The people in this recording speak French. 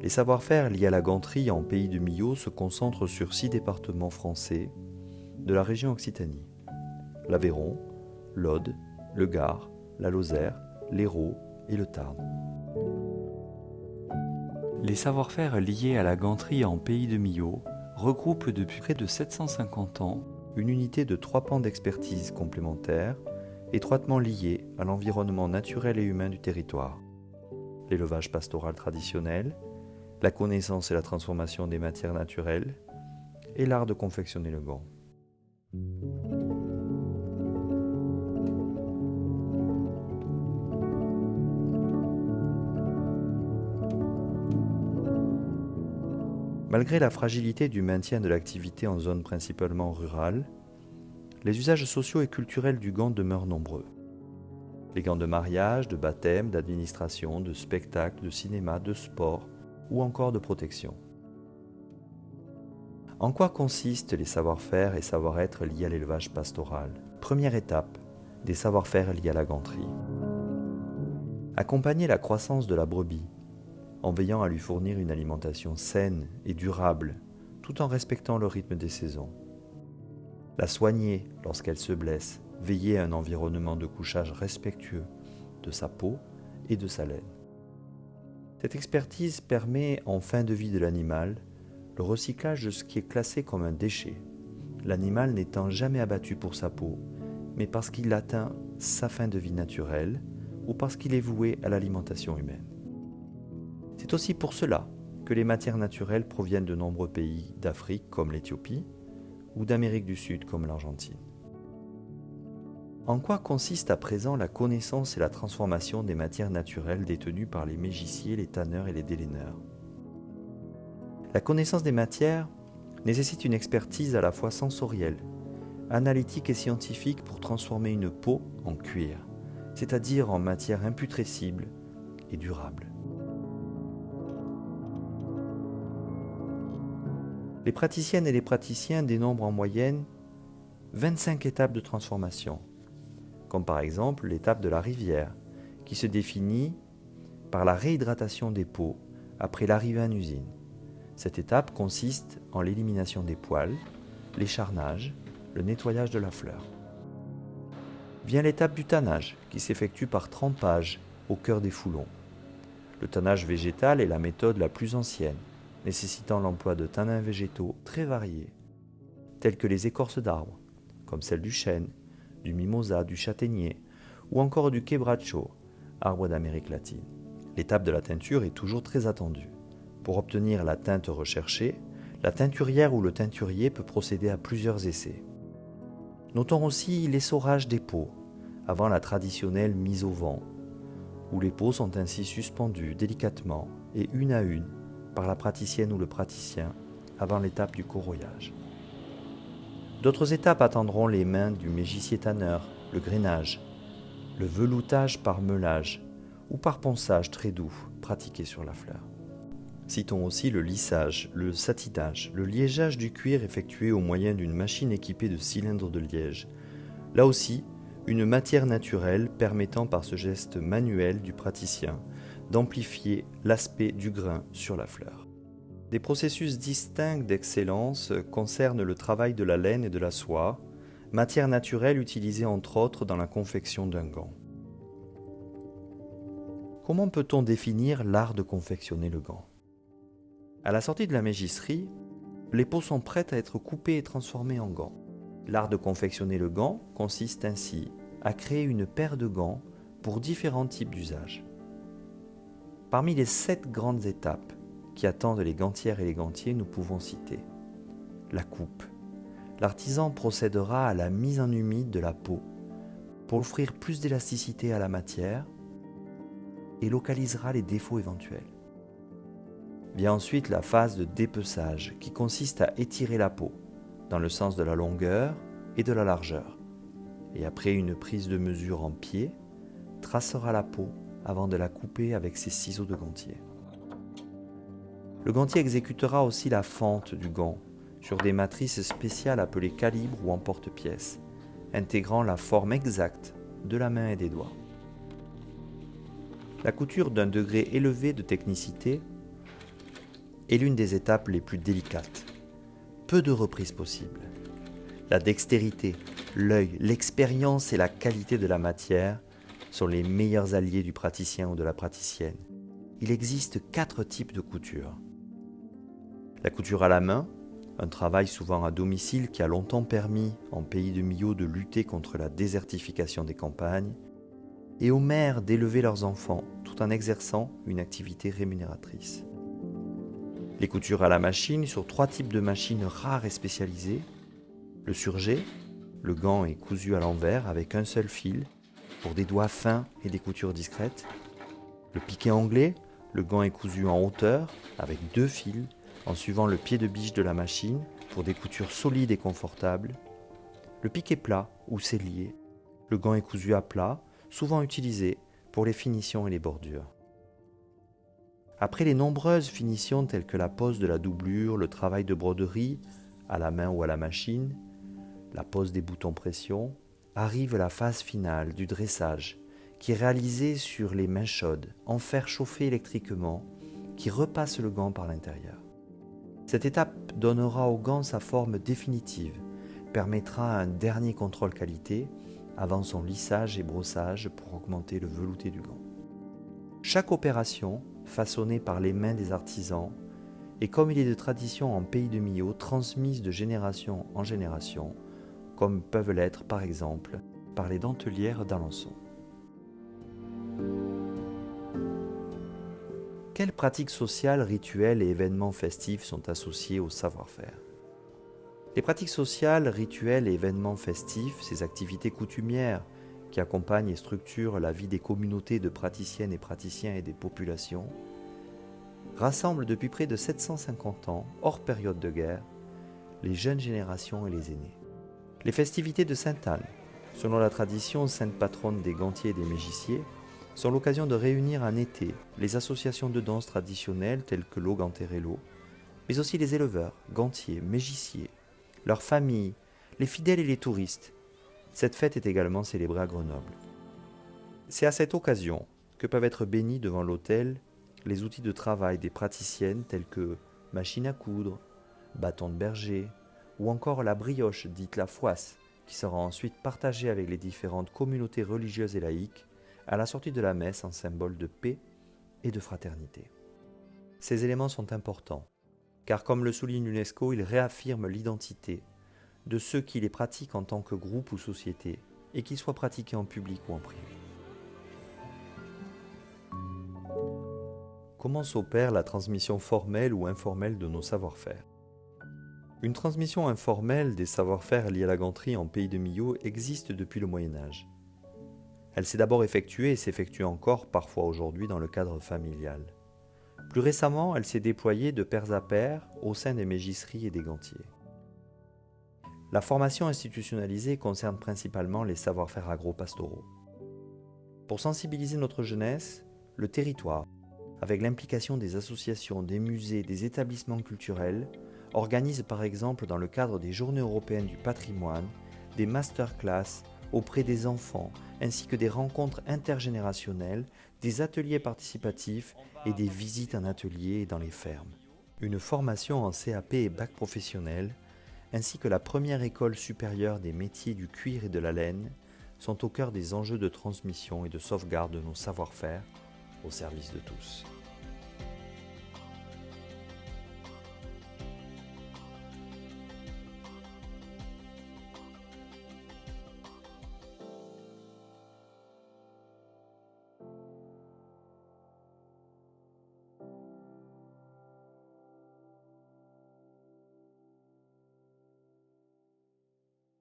Les savoir-faire liés à la ganterie en pays de Millau se concentrent sur 6 départements français de la région Occitanie: l'Aveyron, l'Aude, le Gard, la Lozère, l'Hérault et le Tarn. Les savoir-faire liés à la ganterie en pays de Millau regroupent depuis près de 750 ans une unité de 3 pans d'expertise complémentaires, étroitement liés à l'environnement naturel et humain du territoire: l'élevage pastoral traditionnel, la connaissance et la transformation des matières naturelles, et l'art de confectionner le gant. Malgré la fragilité du maintien de l'activité en zone principalement rurale, les usages sociaux et culturels du gant demeurent nombreux. Les gants de mariage, de baptême, d'administration, de spectacle, de cinéma, de sport ou encore de protection. En quoi consistent les savoir-faire et savoir-être liés à l'élevage pastoral? Première étape, des savoir-faire liés à la ganterie. Accompagner la croissance de la brebis, en veillant à lui fournir une alimentation saine et durable, tout en respectant le rythme des saisons. La soigner lorsqu'elle se blesse, veiller à un environnement de couchage respectueux de sa peau et de sa laine. Cette expertise permet, en fin de vie de l'animal, le recyclage de ce qui est classé comme un déchet, l'animal n'étant jamais abattu pour sa peau, mais parce qu'il atteint sa fin de vie naturelle ou parce qu'il est voué à l'alimentation humaine. C'est aussi pour cela que les matières naturelles proviennent de nombreux pays d'Afrique comme l'Éthiopie ou d'Amérique du Sud comme l'Argentine. En quoi consiste à présent la connaissance et la transformation des matières naturelles détenues par les mégiciers, les tanneurs et les délaineurs? La connaissance des matières nécessite une expertise à la fois sensorielle, analytique et scientifique pour transformer une peau en cuir, c'est-à-dire en matière imputrescible et durable. Les praticiennes et les praticiens dénombrent en moyenne 25 étapes de transformation, comme par exemple l'étape de la rivière, qui se définit par la réhydratation des peaux après l'arrivée en usine. Cette étape consiste en l'élimination des poils, l'écharnage, le nettoyage de la fleur. Vient l'étape du tannage, qui s'effectue par trempage au cœur des foulons. Le tannage végétal est la méthode la plus ancienne, nécessitant l'emploi de tanins végétaux très variés, tels que les écorces d'arbres, comme celle du chêne, du mimosa, du châtaignier, ou encore du quebracho, arbre d'Amérique latine. L'étape de la teinture est toujours très attendue. Pour obtenir la teinte recherchée, la teinturière ou le teinturier peut procéder à plusieurs essais. Notons aussi l'essorage des peaux, avant la traditionnelle mise au vent, où les peaux sont ainsi suspendues délicatement et une à une par la praticienne ou le praticien avant l'étape du corroyage. D'autres étapes attendront les mains du mégicier tanneur, le grainage, le veloutage par meulage ou par ponçage très doux pratiqué sur la fleur. Citons aussi le lissage, le satinage, le liégeage du cuir effectué au moyen d'une machine équipée de cylindres de liège. Là aussi, une matière naturelle permettant par ce geste manuel du praticien d'amplifier l'aspect du grain sur la fleur. Des processus distincts d'excellence concernent le travail de la laine et de la soie, matière naturelle utilisée entre autres dans la confection d'un gant. Comment peut-on définir l'art de confectionner le gant? À la sortie de la mégisserie, les peaux sont prêtes à être coupées et transformées en gants. L'art de confectionner le gant consiste ainsi à créer une paire de gants pour différents types d'usages. Parmi les 7 grandes étapes qui attendent les gantières et les gantiers, nous pouvons citer la coupe. L'artisan procédera à la mise en humide de la peau pour offrir plus d'élasticité à la matière et localisera les défauts éventuels. Vient ensuite la phase de dépeçage qui consiste à étirer la peau dans le sens de la longueur et de la largeur. Et après une prise de mesure en pied, tracera la peau avant de la couper avec ses ciseaux de gantier. Le gantier exécutera aussi la fente du gant sur des matrices spéciales appelées calibres ou emporte-pièces, intégrant la forme exacte de la main et des doigts. La couture d'un degré élevé de technicité est l'une des étapes les plus délicates. Peu de reprises possibles. La dextérité, l'œil, l'expérience et la qualité de la matière sont les meilleurs alliés du praticien ou de la praticienne. Il existe 4 types de couture. La couture à la main, un travail souvent à domicile qui a longtemps permis, en pays de Millau, de lutter contre la désertification des campagnes, et aux mères d'élever leurs enfants tout en exerçant une activité rémunératrice. Les coutures à la machine sur 3 types de machines rares et spécialisées. Le surjet, le gant est cousu à l'envers avec un seul fil pour des doigts fins et des coutures discrètes. Le piqué anglais, le gant est cousu en hauteur avec 2 fils en suivant le pied de biche de la machine pour des coutures solides et confortables. Le piqué plat ou sellier, le gant est cousu à plat, souvent utilisé pour les finitions et les bordures. Après les nombreuses finitions telles que la pose de la doublure, le travail de broderie, à la main ou à la machine, la pose des boutons pression, arrive la phase finale du dressage, qui est réalisée sur les mains chaudes, en fer chauffé électriquement, qui repasse le gant par l'intérieur. Cette étape donnera au gant sa forme définitive, permettra un dernier contrôle qualité avant son lissage et brossage pour augmenter le velouté du gant. Chaque opération, façonnée par les mains des artisans, et comme il est de tradition en pays de Millau, transmise de génération en génération, comme peuvent l'être par exemple par les dentelières d'Alençon. Quelles pratiques sociales, rituels et événements festifs sont associés au savoir-faire ? Les pratiques sociales, rituels et événements festifs, ces activités coutumières qui accompagnent et structurent la vie des communautés de praticiennes et praticiens et des populations, rassemblent depuis près de 750 ans, hors période de guerre, les jeunes générations et les aînés. Les festivités de Sainte-Anne, selon la tradition sainte patronne des gantiers et des mégissiers, sont l'occasion de réunir en été les associations de danse traditionnelles telles que l'O-Ganterello, mais aussi les éleveurs, gantiers, mégissiers, leurs familles, les fidèles et les touristes. Cette fête est également célébrée à Grenoble. C'est à cette occasion que peuvent être bénis devant l'autel les outils de travail des praticiennes tels que machine à coudre, bâton de berger, ou encore la brioche dite la fouasse, qui sera ensuite partagée avec les différentes communautés religieuses et laïques à la sortie de la messe en symbole de paix et de fraternité. Ces éléments sont importants, car comme le souligne l'UNESCO, ils réaffirment l'identité de ceux qui les pratiquent en tant que groupe ou société, et qu'ils soient pratiqués en public ou en privé. Comment s'opère la transmission formelle ou informelle de nos savoir-faire ? Une transmission informelle des savoir-faire liés à la ganterie en pays de Millau existe depuis le Moyen-Âge. Elle s'est d'abord effectuée et s'effectue encore parfois aujourd'hui dans le cadre familial. Plus récemment, elle s'est déployée de pair à pair au sein des mégisseries et des gantiers. La formation institutionnalisée concerne principalement les savoir-faire agro-pastoraux. Pour sensibiliser notre jeunesse, le territoire, avec l'implication des associations, des musées, des établissements culturels, organise par exemple dans le cadre des Journées européennes du patrimoine des masterclass auprès des enfants ainsi que des rencontres intergénérationnelles, des ateliers participatifs et des visites en atelier et dans les fermes. Une formation en CAP et bac professionnel ainsi que la première école supérieure des métiers du cuir et de la laine sont au cœur des enjeux de transmission et de sauvegarde de nos savoir-faire au service de tous.